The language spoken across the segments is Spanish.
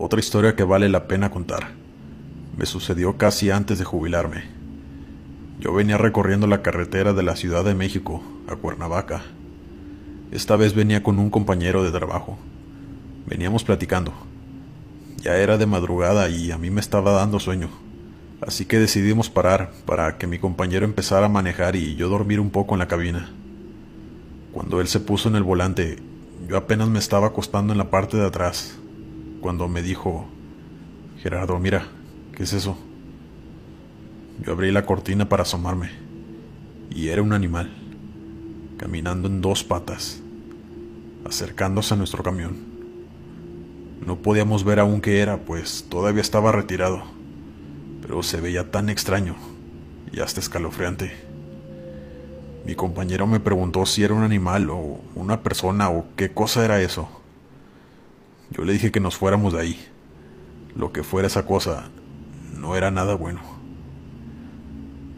Otra historia que vale la pena contar. Me sucedió casi antes de jubilarme. Yo venía recorriendo la carretera de la Ciudad de México a Cuernavaca. Esta vez venía con un compañero de trabajo. Veníamos platicando. Ya era de madrugada y a mí me estaba dando sueño. Así que decidimos parar para que mi compañero empezara a manejar y yo dormir un poco en la cabina. Cuando él se puso en el volante, yo apenas me estaba acostando en la parte de atrás, cuando me dijo: Gerardo, mira, ¿qué es eso? Yo abrí la cortina para asomarme, y era un animal, caminando en 2 patas, acercándose a nuestro camión. No podíamos ver aún qué era, pues todavía estaba retirado, pero se veía tan extraño y hasta escalofriante. Mi compañero me preguntó si era un animal o una persona o qué cosa era eso. Yo le dije que nos fuéramos de ahí. Lo que fuera esa cosa no era nada bueno.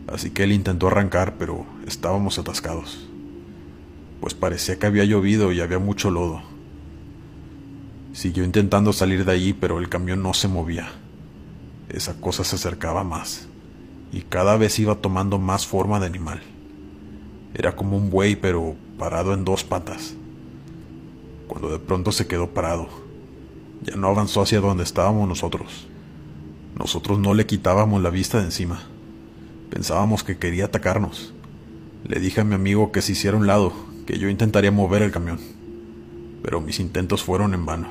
Así que él intentó arrancar, pero estábamos atascados, pues parecía que había llovido y había mucho lodo. Siguió intentando salir de allí, pero el camión no se movía. Esa cosa se acercaba más, y cada vez iba tomando más forma de animal. Era como un buey, pero parado en 2 patas. Cuando de pronto se quedó parado, ya no avanzó hacia donde estábamos nosotros. Nosotros no le quitábamos la vista de encima. Pensábamos que quería atacarnos. Le dije a mi amigo que se hiciera a un lado, que yo intentaría mover el camión, pero mis intentos fueron en vano.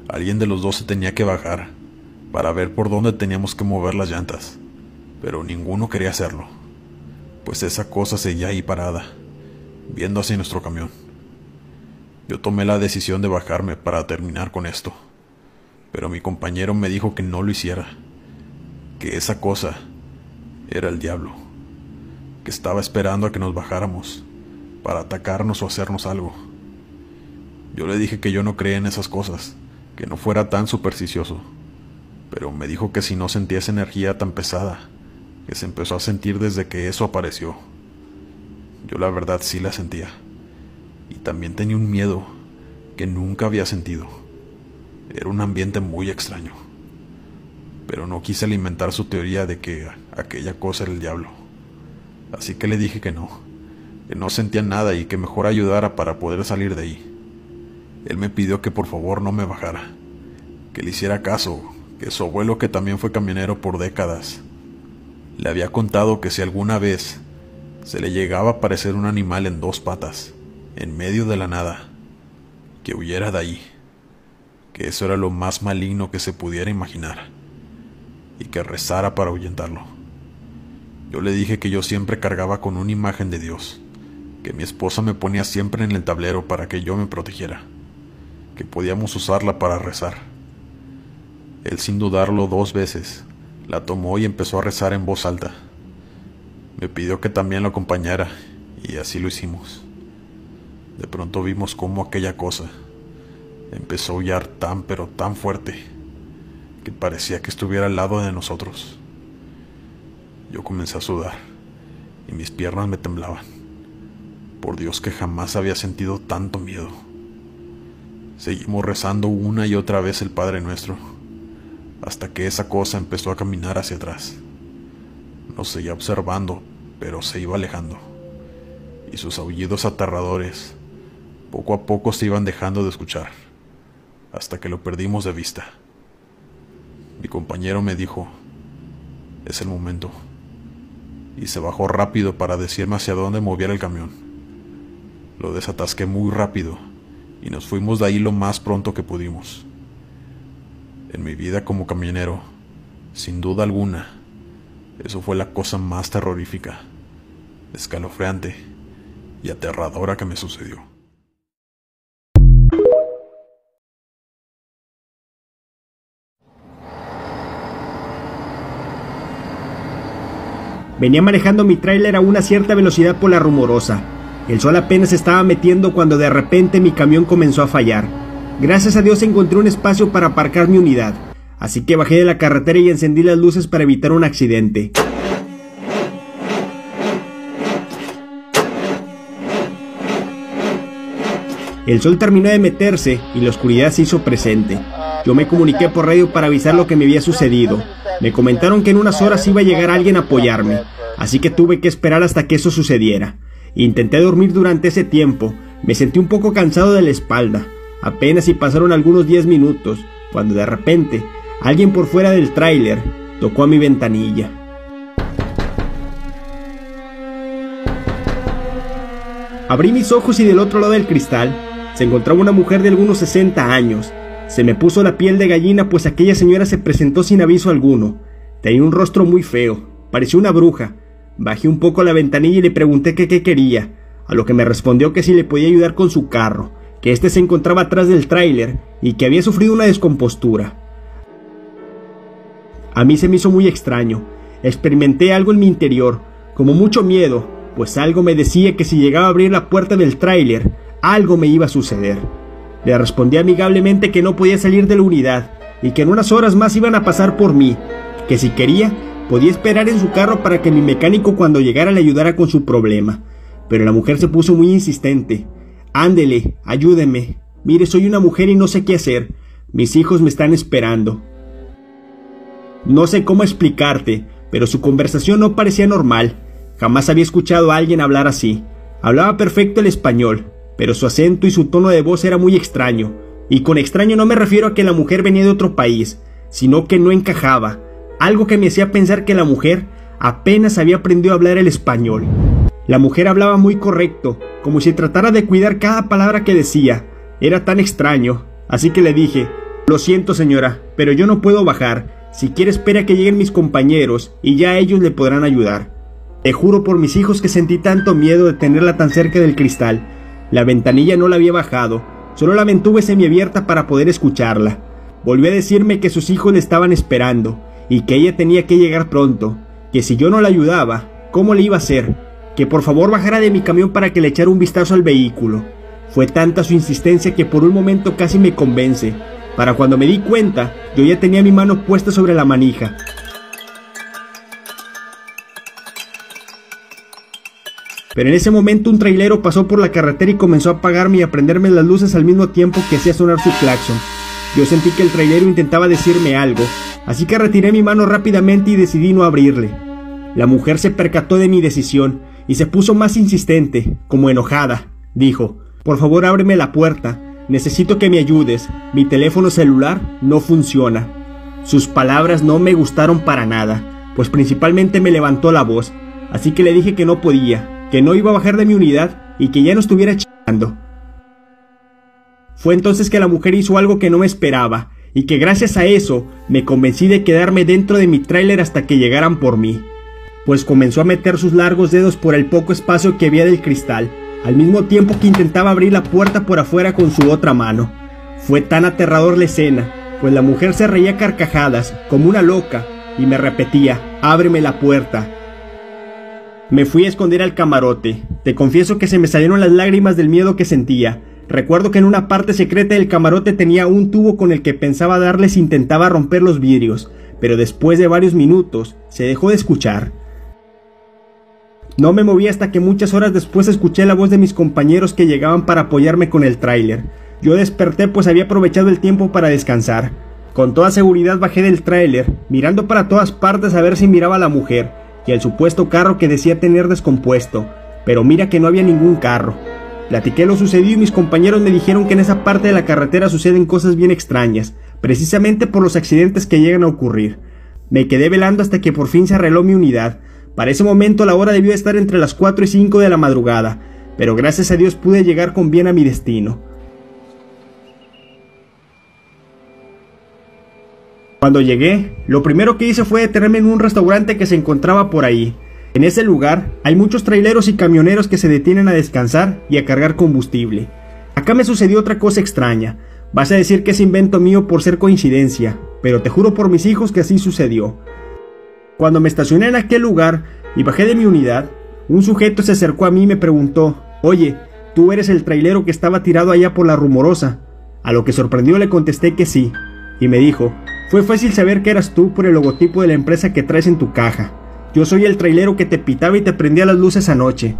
Alguien de los dos se tenía que bajar para ver por dónde teníamos que mover las llantas, pero ninguno quería hacerlo, pues esa cosa seguía ahí parada, viendo hacia nuestro camión. Yo tomé la decisión de bajarme para terminar con esto, pero mi compañero me dijo que no lo hiciera, que esa cosa era el diablo, que estaba esperando a que nos bajáramos para atacarnos o hacernos algo. Yo le dije que yo no creía en esas cosas, que no fuera tan supersticioso, pero me dijo que si no sentía esa energía tan pesada que se empezó a sentir desde que eso apareció. Yo la verdad sí la sentía, y también tenía un miedo que nunca había sentido. Era un ambiente muy extraño, pero no quise alimentar su teoría de que aquella cosa era el diablo. Así que le dije que no sentía nada y que mejor ayudara para poder salir de ahí. Él me pidió que por favor no me bajara, que le hiciera caso, que su abuelo, que también fue camionero por décadas, le había contado que si alguna vez se le llegaba a aparecer un animal en 2 patas, en medio de la nada, que huyera de ahí, que eso era lo más maligno que se pudiera imaginar, y que rezara para ahuyentarlo. Yo le dije que yo siempre cargaba con una imagen de Dios, que mi esposa me ponía siempre en el tablero para que yo me protegiera, que podíamos usarla para rezar. Él, sin dudarlo 2 veces, la tomó y empezó a rezar en voz alta. Me pidió que también lo acompañara, y así lo hicimos. De pronto vimos cómo aquella cosa empezó a aullar tan pero tan fuerte que parecía que estuviera al lado de nosotros. Yo comencé a sudar y mis piernas me temblaban. Por Dios que jamás había sentido tanto miedo. Seguimos rezando una y otra vez el Padre Nuestro, hasta que esa cosa empezó a caminar hacia atrás. Nos seguía observando, pero se iba alejando, y sus aullidos aterradores poco a poco se iban dejando de escuchar, hasta que lo perdimos de vista. Mi compañero me dijo: es el momento, y se bajó rápido para decirme hacia dónde moviera el camión. Lo desatasqué muy rápido y nos fuimos de ahí lo más pronto que pudimos. En mi vida como camionero, sin duda alguna, eso fue la cosa más terrorífica, escalofriante y aterradora que me sucedió. Venía manejando mi tráiler a una cierta velocidad por la Rumorosa. El sol apenas se estaba metiendo cuando de repente mi camión comenzó a fallar. Gracias a Dios encontré un espacio para aparcar mi unidad, así que bajé de la carretera y encendí las luces para evitar un accidente. El sol terminó de meterse y la oscuridad se hizo presente. Yo me comuniqué por radio para avisar lo que me había sucedido. Me comentaron que en unas horas iba a llegar alguien a apoyarme, así que tuve que esperar hasta que eso sucediera. Intenté dormir durante ese tiempo. Me sentí un poco cansado de la espalda. Apenas si pasaron algunos 10 minutos, cuando de repente, alguien por fuera del tráiler tocó a mi ventanilla. Abrí mis ojos y del otro lado del cristal se encontraba una mujer de algunos 60 años. Se me puso la piel de gallina, pues aquella señora se presentó sin aviso alguno. Tenía un rostro muy feo, parecía una bruja. Bajé un poco la ventanilla y le pregunté qué quería, a lo que me respondió que si le podía ayudar con su carro, que este se encontraba atrás del tráiler y que había sufrido una descompostura. A mí se me hizo muy extraño. Experimenté algo en mi interior, como mucho miedo, pues algo me decía que si llegaba a abrir la puerta del tráiler, algo me iba a suceder. Le respondí amigablemente que no podía salir de la unidad y que en unas horas más iban a pasar por mí, que si quería, podía esperar en su carro para que mi mecánico cuando llegara le ayudara con su problema. Pero la mujer se puso muy insistente. Ándele, ayúdeme. Mire, soy una mujer y no sé qué hacer. Mis hijos me están esperando. No sé cómo explicarte, pero su conversación no parecía normal. Jamás había escuchado a alguien hablar así. Hablaba perfecto el español, pero su acento y su tono de voz era muy extraño. Y con extraño no me refiero a que la mujer venía de otro país, sino que no encajaba. Algo que me hacía pensar que la mujer apenas había aprendido a hablar el español. La mujer hablaba muy correcto, como si tratara de cuidar cada palabra que decía. Era tan extraño, así que le dije: lo siento señora, pero yo no puedo bajar. Si quiere espera que lleguen mis compañeros y ya ellos le podrán ayudar. Te juro por mis hijos que sentí tanto miedo de tenerla tan cerca del cristal. La ventanilla no la había bajado, solo la mantuve semiabierta para poder escucharla. Volvió a decirme que sus hijos le estaban esperando y que ella tenía que llegar pronto, que si yo no la ayudaba, ¿cómo le iba a hacer? Que por favor bajara de mi camión para que le echara un vistazo al vehículo. Fue tanta su insistencia que por un momento casi me convence. Para cuando me di cuenta, yo ya tenía mi mano puesta sobre la manija. Pero en ese momento un trailero pasó por la carretera y comenzó a apagarme y a prenderme las luces al mismo tiempo que hacía sonar su claxon. Yo sentí que el trailero intentaba decirme algo, así que retiré mi mano rápidamente y decidí no abrirle. La mujer se percató de mi decisión y se puso más insistente, como enojada. Dijo: por favor ábreme la puerta, necesito que me ayudes, mi teléfono celular no funciona. Sus palabras no me gustaron para nada, pues principalmente me levantó la voz, así que le dije que no podía, que no iba a bajar de mi unidad y que ya no estuviera chingando. Fue entonces que la mujer hizo algo que no me esperaba y que gracias a eso me convencí de quedarme dentro de mi tráiler hasta que llegaran por mí, pues comenzó a meter sus largos dedos por el poco espacio que había del cristal, al mismo tiempo que intentaba abrir la puerta por afuera con su otra mano. Fue tan aterrador la escena, pues la mujer se reía a carcajadas como una loca y me repetía: ábreme la puerta. Me fui a esconder al camarote. Te confieso que se me salieron las lágrimas del miedo que sentía. Recuerdo que en una parte secreta del camarote tenía un tubo con el que pensaba darle si intentaba romper los vidrios, pero después de varios minutos se dejó de escuchar. No me moví hasta que muchas horas después escuché la voz de mis compañeros que llegaban para apoyarme con el tráiler. Yo desperté pues había aprovechado el tiempo para descansar. Con toda seguridad bajé del tráiler, mirando para todas partes a ver si miraba a la mujer y el supuesto carro que decía tener descompuesto, pero mira que no había ningún carro. Platiqué lo sucedido y mis compañeros me dijeron que en esa parte de la carretera suceden cosas bien extrañas, precisamente por los accidentes que llegan a ocurrir. Me quedé velando hasta que por fin se arregló mi unidad. Para ese momento la hora debió estar entre las 4 y 5 de la madrugada, pero gracias a Dios pude llegar con bien a mi destino. Cuando llegué, lo primero que hice fue detenerme en un restaurante que se encontraba por ahí. En ese lugar hay muchos traileros y camioneros que se detienen a descansar y a cargar combustible. Acá me sucedió otra cosa extraña. Vas a decir que es invento mío por ser coincidencia, pero te juro por mis hijos que así sucedió. Cuando me estacioné en aquel lugar y bajé de mi unidad, un sujeto se acercó a mí y me preguntó: oye, ¿tú eres el trailero que estaba tirado allá por la Rumorosa? A lo que sorprendido le contesté que sí, y me dijo: fue fácil saber que eras tú por el logotipo de la empresa que traes en tu caja. Yo soy el trailero que te pitaba y te prendía las luces anoche.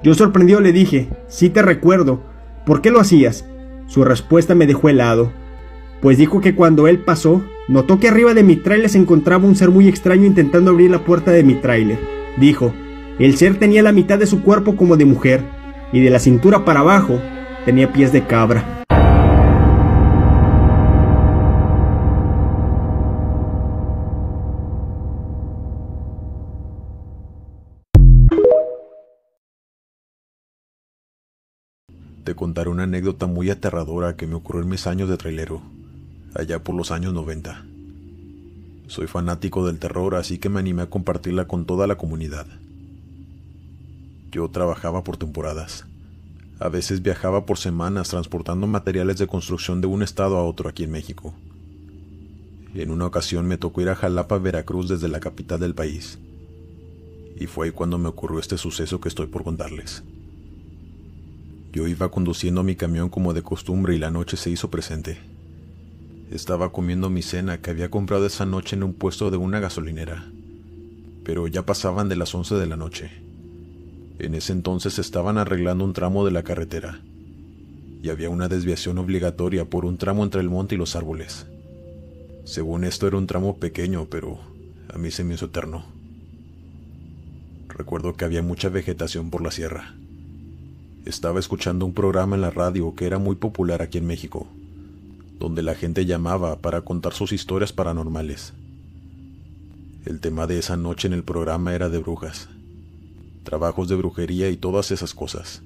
Yo sorprendido le dije: sí te recuerdo, ¿por qué lo hacías? Su respuesta me dejó helado. pues dijo que cuando él pasó, notó que arriba de mi tráiler se encontraba un ser muy extraño intentando abrir la puerta de mi tráiler. Dijo, el ser tenía la mitad de su cuerpo como de mujer, y de la cintura para abajo tenía pies de cabra. Te contaré una anécdota muy aterradora que me ocurrió en mis años de trailero, allá por los años 90. Soy fanático del terror, así que me animé a compartirla con toda la comunidad. Yo trabajaba por temporadas. A veces viajaba por semanas transportando materiales de construcción de un estado a otro aquí en México. En una ocasión me tocó ir a Jalapa, Veracruz, desde la capital del país. Y fue ahí cuando me ocurrió este suceso que estoy por contarles. Yo iba conduciendo mi camión como de costumbre y la noche se hizo presente. Estaba comiendo mi cena que había comprado esa noche en un puesto de una gasolinera, pero ya pasaban de las 11 de la noche. En ese entonces estaban arreglando un tramo de la carretera, y había una desviación obligatoria por un tramo entre el monte y los árboles. Según esto era un tramo pequeño, pero a mí se me hizo eterno. Recuerdo que había mucha vegetación por la sierra. Estaba escuchando un programa en la radio que era muy popular aquí en México, donde la gente llamaba para contar sus historias paranormales. El tema de esa noche en el programa era de brujas, trabajos de brujería y todas esas cosas.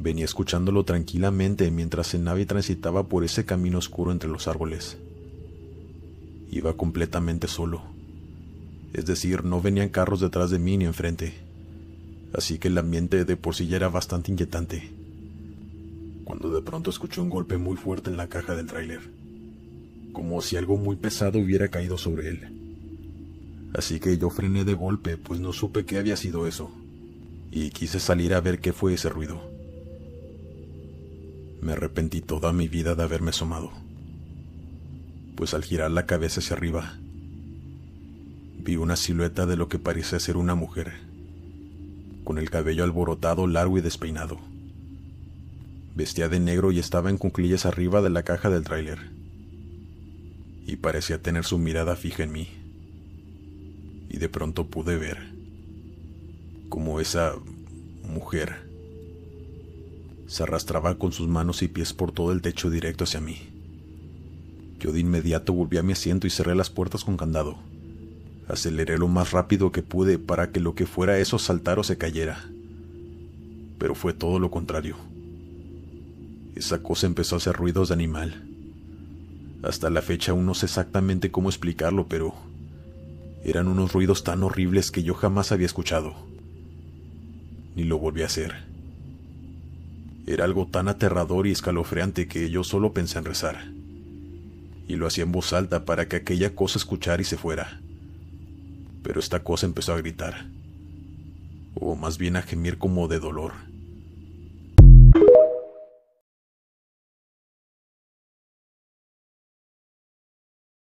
Venía escuchándolo tranquilamente mientras cenaba y transitaba por ese camino oscuro entre los árboles. Iba completamente solo, es decir, no venían carros detrás de mí ni enfrente, así que el ambiente de por sí ya era bastante inquietante. Cuando de pronto escuché un golpe muy fuerte en la caja del tráiler, como si algo muy pesado hubiera caído sobre él. Así que yo frené de golpe, pues no supe qué había sido eso, y quise salir a ver qué fue ese ruido. Me arrepentí toda mi vida de haberme asomado, pues al girar la cabeza hacia arriba, vi una silueta de lo que parecía ser una mujer, con el cabello alborotado, largo y despeinado. Vestía de negro y estaba en cuclillas arriba de la caja del tráiler, y parecía tener su mirada fija en mí. Y de pronto pude ver cómo esa mujer se arrastraba con sus manos y pies por todo el techo directo hacia mí. Yo de inmediato volví a mi asiento y cerré las puertas con candado. Aceleré lo más rápido que pude para que lo que fuera eso saltara o se cayera, pero fue todo lo contrario. Esa cosa empezó a hacer ruidos de animal. Hasta la fecha aún no sé exactamente cómo explicarlo, pero eran unos ruidos tan horribles que yo jamás había escuchado. Ni lo volví a hacer. Era algo tan aterrador y escalofriante que yo solo pensé en rezar. Y lo hacía en voz alta para que aquella cosa escuchara y se fuera. Pero esta cosa empezó a gritar, o más bien a gemir como de dolor.